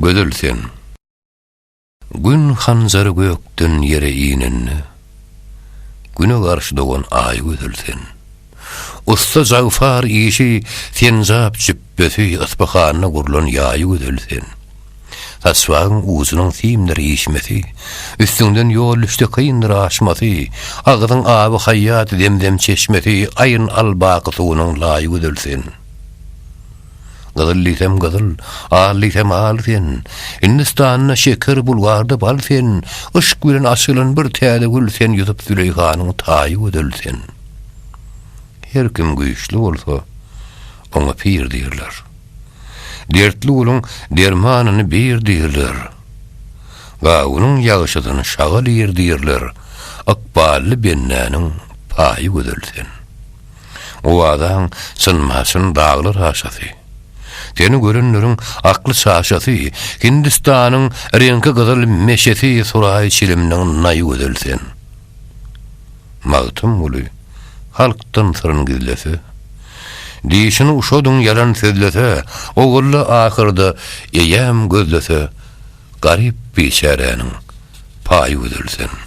Gödülsen. Gün hanzarı gökten yere iğnenni. Güne karşı doğan ay gödülsen. Usta Zagfar işi tenzap cübbesi ıspahanına kurulan yayı gödülsen. Tasvağın uzunun timleri işmesi, üstünden yol üstü kıyındır aşması, ağıdın ağabı hayyat demdem çeşmesi, ayın albaqı suğunun layı gödülsen. Gıdıl litem gıdıl, ağır litem ağır sen, Hindistan'na şeker bulgarda bal sen, ışk bilen asılın bir täze gül sen, yutup Züleyxanyň taýy gödülsen. Her kim güýçli bolsa, oňa pir diýerler. Dertli ulun dermanyny bir diýerler. Gawunyň ýagyşydyny şagal ýer diýerler. Akbally bennäniň paýy gödülsen. O adam sınmasın dağlar haşasy. Seni görenlerin aklı saşasy, Hindistanyň renki gyzyl meşesi suray çilimniň naýy gödülsen. Magtym uly, halkdan sıryn gizlese, diýişini uşodyň yalan sözlese, ogulla ahyrda ýem gözlese, garip biçäreniň paýy gödülsen.